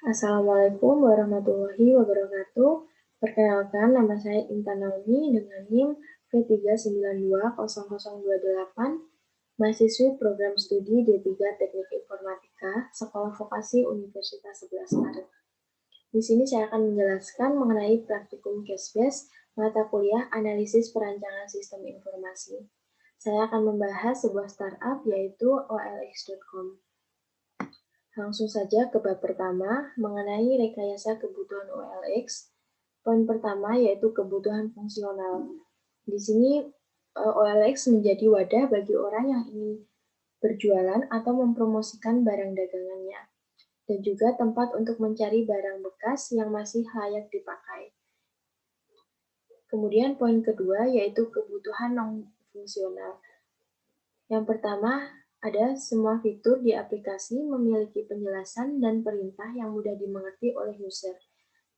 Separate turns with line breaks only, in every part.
Assalamualaikum warahmatullahi wabarakatuh. Perkenalkan, nama saya Intan Naomi dengan NIM V3920028, mahasiswi program studi D3 Teknik Informatika, Sekolah Vokasi Universitas 11 Maret. Di sini saya akan menjelaskan mengenai praktikum CASBAS, mata kuliah analisis perancangan sistem informasi. Saya akan membahas sebuah startup yaitu OLX.com. Langsung saja ke bab pertama mengenai rekayasa kebutuhan OLX. Poin pertama yaitu kebutuhan fungsional. Di sini OLX menjadi wadah bagi orang yang ingin berjualan atau mempromosikan barang dagangannya, dan juga tempat untuk mencari barang bekas yang masih layak dipakai. Kemudian poin kedua yaitu kebutuhan non-fungsional. Yang pertama, ada semua fitur di aplikasi memiliki penjelasan dan perintah yang mudah dimengerti oleh user.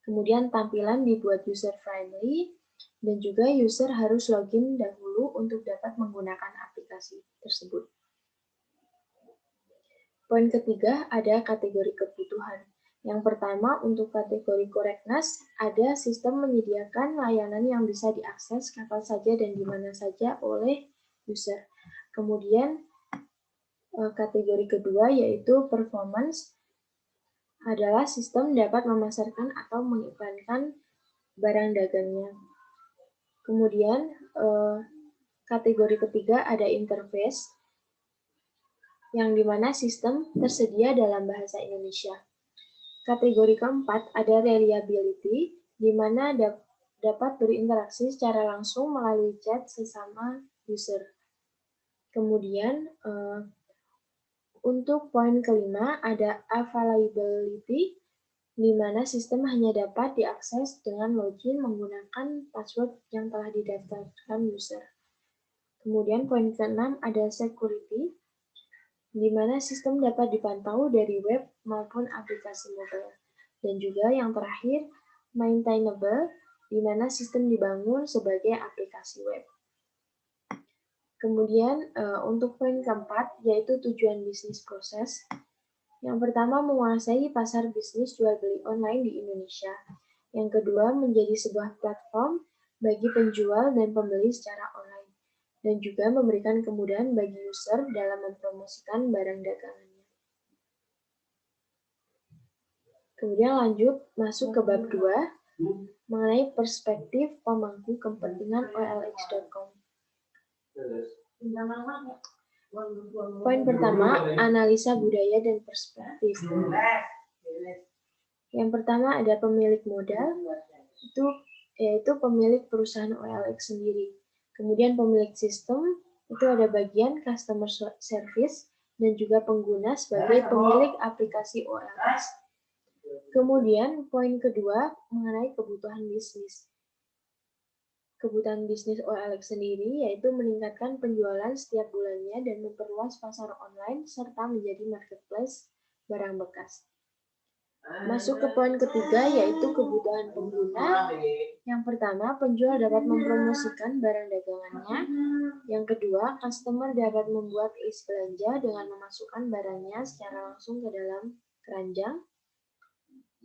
Kemudian tampilan dibuat user-friendly, dan juga user harus login dahulu untuk dapat menggunakan aplikasi tersebut. Poin ketiga, ada kategori kebutuhan. Yang pertama, untuk kategori correctness, ada sistem menyediakan layanan yang bisa diakses kapan saja dan di mana saja oleh user. Kemudian, kategori kedua yaitu performance, adalah sistem dapat memasarkan atau mengiklankan barang dagangnya. Kemudian, kategori ketiga ada interface, yang dimana sistem tersedia dalam bahasa Indonesia. Kategori keempat ada reliability, di mana dapat berinteraksi secara langsung melalui chat sesama user. Kemudian, untuk poin kelima ada availability, di mana sistem hanya dapat diakses dengan login menggunakan password yang telah didaftarkan user. Kemudian poin keenam ada security, di mana sistem dapat dipantau dari web maupun aplikasi mobile. Dan juga yang terakhir, maintainable, di mana sistem dibangun sebagai aplikasi web. Kemudian untuk poin keempat, yaitu tujuan bisnis proses. Yang pertama, menguasai pasar bisnis jual beli online di Indonesia. Yang kedua, menjadi sebuah platform bagi penjual dan pembeli secara online, dan juga memberikan kemudahan bagi user dalam mempromosikan barang dagangannya. Kemudian lanjut masuk ke bab 2, mengenai perspektif pemangku kepentingan OLX.com. Poin pertama, analisa budaya dan perspektif. Yang pertama ada pemilik modal, yaitu pemilik perusahaan OLX sendiri. Kemudian pemilik sistem, itu ada bagian customer service, dan juga pengguna sebagai pemilik aplikasi OLX. Kemudian poin kedua mengenai kebutuhan bisnis. Kebutuhan bisnis OLX sendiri yaitu meningkatkan penjualan setiap bulannya dan memperluas pasar online serta menjadi marketplace barang bekas. Masuk ke poin ketiga yaitu kebutuhan pengguna. Yang pertama, penjual dapat mempromosikan barang dagangannya. Yang kedua, customer dapat membuat list belanja dengan memasukkan barangnya secara langsung ke dalam keranjang.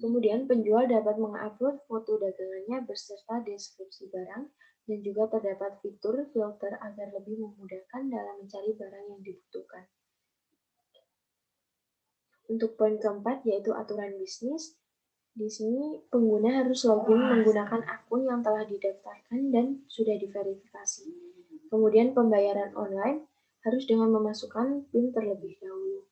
Kemudian penjual dapat mengupload foto dagangannya beserta deskripsi barang, dan juga terdapat fitur filter agar lebih memudahkan dalam mencari barang yang dibutuhkan. Untuk poin keempat yaitu aturan bisnis. Di sini pengguna harus login menggunakan akun yang telah didaftarkan dan sudah diverifikasi. Kemudian pembayaran online harus dengan memasukkan PIN terlebih dahulu.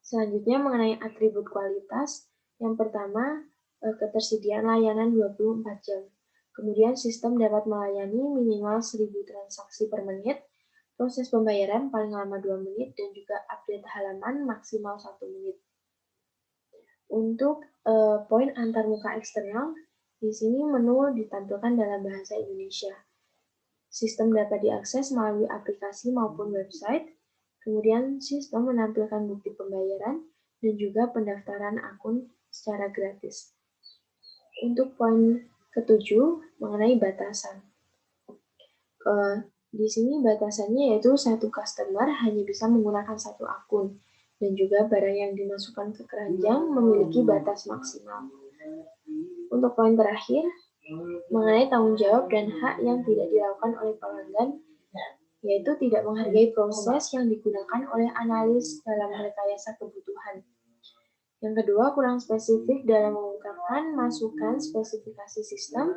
Selanjutnya mengenai atribut kualitas. Yang pertama, ketersediaan layanan 24 jam. Kemudian sistem dapat melayani minimal 1000 transaksi per menit, proses pembayaran paling lama 2 menit, dan juga update halaman maksimal 1 menit. Untuk poin antarmuka eksternal, di sini menu ditampilkan dalam bahasa Indonesia. Sistem dapat diakses melalui aplikasi maupun website. Kemudian sistem menampilkan bukti pembayaran dan juga pendaftaran akun secara gratis. Untuk poin ketujuh mengenai batasan. Di sini batasannya yaitu satu customer hanya bisa menggunakan satu akun, dan juga barang yang dimasukkan ke keranjang memiliki batas maksimal. Untuk poin terakhir, mengenai tanggung jawab dan hak yang tidak dilakukan oleh pelanggan, yaitu tidak menghargai proses yang digunakan oleh analis dalam rekayasa kebutuhan. Yang kedua, kurang spesifik dalam mengungkapkan masukan spesifikasi sistem,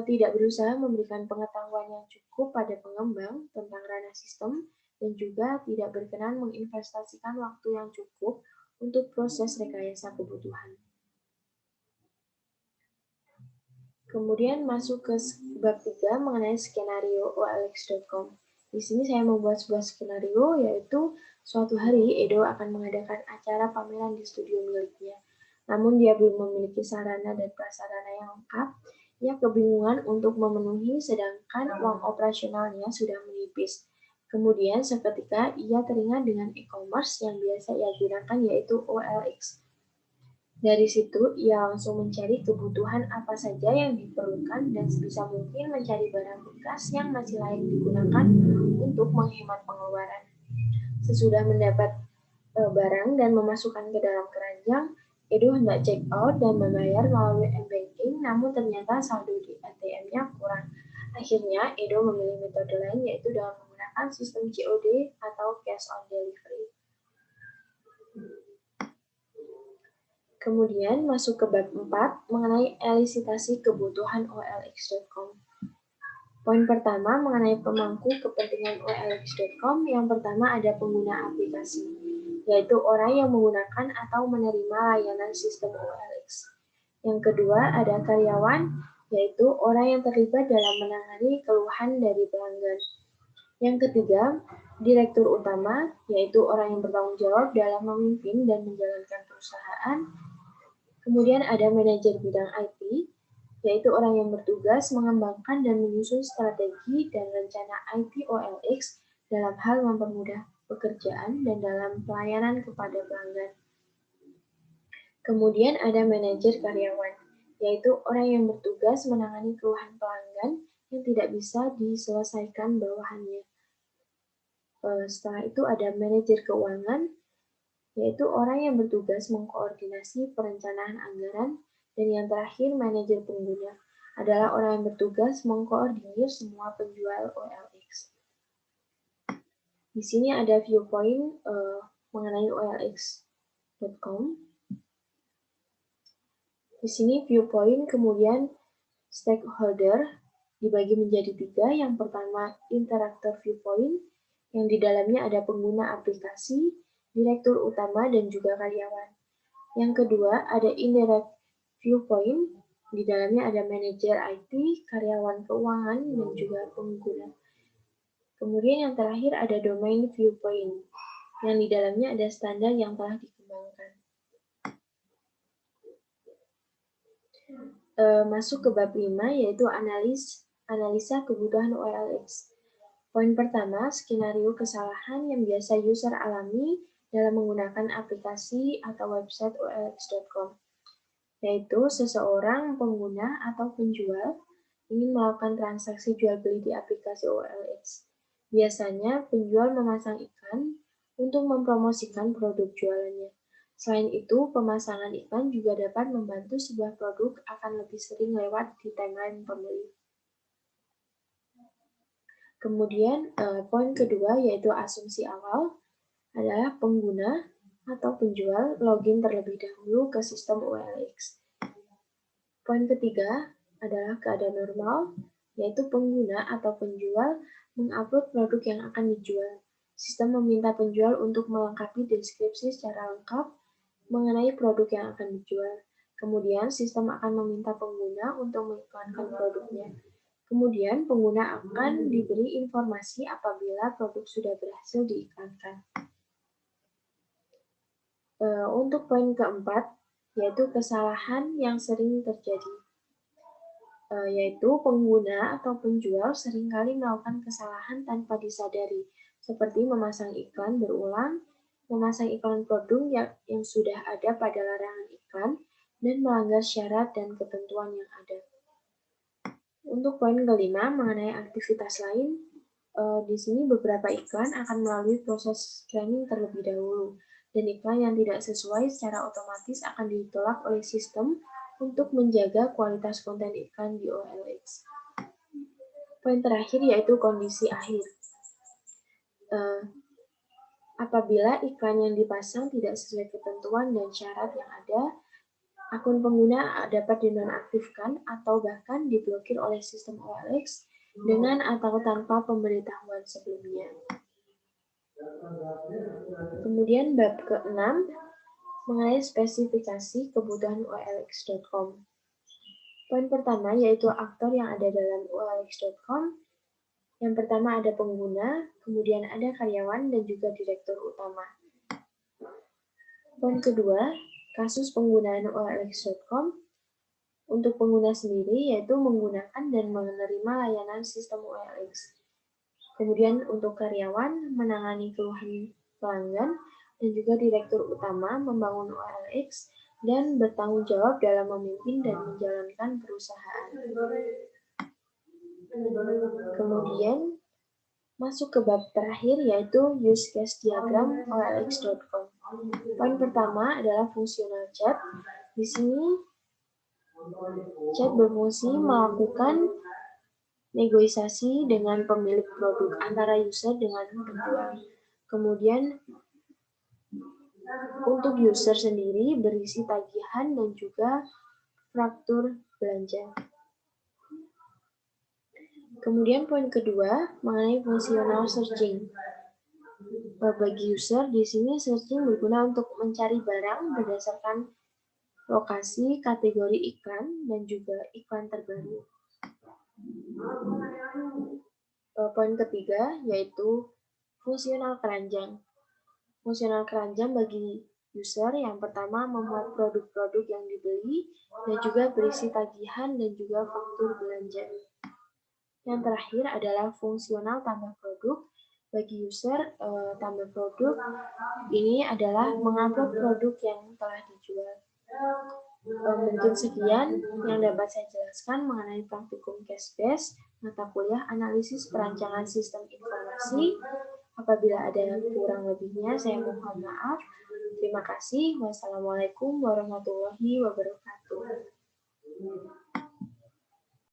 tidak berusaha memberikan pengetahuan yang cukup pada pengembang tentang ranah sistem, dan juga tidak berkenan menginvestasikan waktu yang cukup untuk proses rekayasa kebutuhan. Kemudian masuk ke bab 3 mengenai skenario OLX.com. Di sini saya membuat sebuah skenario, yaitu suatu hari Edo akan mengadakan acara pameran di studio miliknya. Namun dia belum memiliki sarana dan prasarana yang lengkap. Ia kebingungan untuk memenuhi sedangkan uang operasionalnya sudah menipis. Kemudian seketika ia teringat dengan e-commerce yang biasa ia gunakan, yaitu OLX. Dari situ, ia langsung mencari kebutuhan apa saja yang diperlukan dan sebisa mungkin mencari barang bekas yang masih layak digunakan untuk menghemat pengeluaran. Sesudah mendapat barang dan memasukkan ke dalam keranjang, Edo hendak check out dan membayar melalui m-banking, namun ternyata saldo di ATM-nya kurang. Akhirnya, Edo memilih metode lain, yaitu dengan menggunakan sistem COD atau cash on delivery. Kemudian masuk ke bab 4 mengenai elisitasi kebutuhan OLX.com. Poin pertama mengenai pemangku kepentingan OLX.com, yang pertama ada pengguna aplikasi, yaitu orang yang menggunakan atau menerima layanan sistem OLX. Yang kedua ada karyawan, yaitu orang yang terlibat dalam menangani keluhan dari pelanggan. Yang ketiga, direktur utama, yaitu orang yang bertanggung jawab dalam memimpin dan menjalankan perusahaan. Kemudian ada manajer bidang IT, yaitu orang yang bertugas mengembangkan dan menyusun strategi dan rencana IT OLX dalam hal mempermudah pekerjaan dan dalam pelayanan kepada pelanggan. Kemudian ada manajer karyawan, yaitu orang yang bertugas menangani keluhan pelanggan yang tidak bisa diselesaikan bawahannya. Setelah itu ada manajer keuangan, yaitu orang yang bertugas mengkoordinasi perencanaan anggaran, dan yang terakhir manajer pengguna adalah orang yang bertugas mengkoordinir semua penjual OLX. Di sini ada viewpoint mengenai OLX.com. Di sini viewpoint kemudian stakeholder dibagi menjadi 3. Yang pertama interaktor viewpoint, yang di dalamnya ada pengguna aplikasi, direktur utama, dan juga karyawan. Yang kedua, ada indirect viewpoint, di dalamnya ada manajer IT, karyawan keuangan, dan juga pengguna. Kemudian yang terakhir ada domain viewpoint, yang di dalamnya ada standar yang telah dikembangkan. Masuk ke bab 5, yaitu analisa kebutuhan OLX. Poin pertama, skenario kesalahan yang biasa user alami dalam menggunakan aplikasi atau website OLX.com, yaitu seseorang pengguna atau penjual ingin melakukan transaksi jual beli di aplikasi OLX. Biasanya penjual memasang iklan untuk mempromosikan produk jualannya. Selain itu, pemasangan iklan juga dapat membantu sebuah produk akan lebih sering lewat di timeline pembeli. Kemudian poin kedua, yaitu asumsi awal, adalah pengguna atau penjual login terlebih dahulu ke sistem OLX. Poin ketiga adalah keadaan normal, yaitu pengguna atau penjual mengupload produk yang akan dijual. Sistem meminta penjual untuk melengkapi deskripsi secara lengkap mengenai produk yang akan dijual. Kemudian sistem akan meminta pengguna untuk mengiklankan produknya. Kemudian pengguna akan diberi informasi apabila produk sudah berhasil diiklankan. Untuk poin keempat, yaitu kesalahan yang sering terjadi. Yaitu pengguna atau penjual seringkali melakukan kesalahan tanpa disadari, seperti memasang iklan berulang, memasang iklan produk yang sudah ada pada larangan iklan, dan melanggar syarat dan ketentuan yang ada. Untuk poin kelima mengenai aktivitas lain, di sini beberapa iklan akan melalui proses screening terlebih dahulu, dan iklan yang tidak sesuai secara otomatis akan ditolak oleh sistem untuk menjaga kualitas konten iklan di OLX. Poin terakhir yaitu kondisi akhir. Apabila iklan yang dipasang tidak sesuai ketentuan dan syarat yang ada, akun pengguna dapat dinonaktifkan atau bahkan diblokir oleh sistem OLX dengan atau tanpa pemberitahuan sebelumnya. Kemudian bab ke-6 mengenai spesifikasi kebutuhan OLX.com. Poin pertama yaitu aktor yang ada dalam OLX.com. Yang pertama ada pengguna, kemudian ada karyawan dan juga direktur utama. Poin kedua, kasus penggunaan OLX.com. Untuk pengguna sendiri yaitu menggunakan dan menerima layanan sistem OLX. Kemudian untuk karyawan menangani keluhan pelanggan dan juga direktur utama membangun OLX dan bertanggung jawab dalam memimpin dan menjalankan perusahaan. Kemudian masuk ke bab terakhir yaitu use case diagram OLX.com. Poin pertama adalah fungsional chat. Di sini chat berfungsi melakukan negosiasi dengan pemilik produk antara user dengan penjual. Kemudian untuk user sendiri berisi tagihan dan juga faktur belanja. Kemudian poin kedua mengenai fungsional searching. Bagi user di sini searching berguna untuk mencari barang berdasarkan lokasi, kategori iklan dan juga iklan terbaru. Poin ketiga yaitu fungsional keranjang. Fungsional keranjang bagi user yang pertama memuat produk-produk yang dibeli dan juga berisi tagihan dan juga faktur belanja. Yang terakhir adalah fungsional tambah produk. Bagi user, tambah produk ini adalah mengupload produk yang telah dijual. Mungkin sekian yang dapat saya jelaskan mengenai praktikum case-based mata kuliah analisis perancangan sistem informasi. Apabila ada kurang lebihnya, saya mohon maaf. Terima kasih. Wassalamualaikum warahmatullahi wabarakatuh.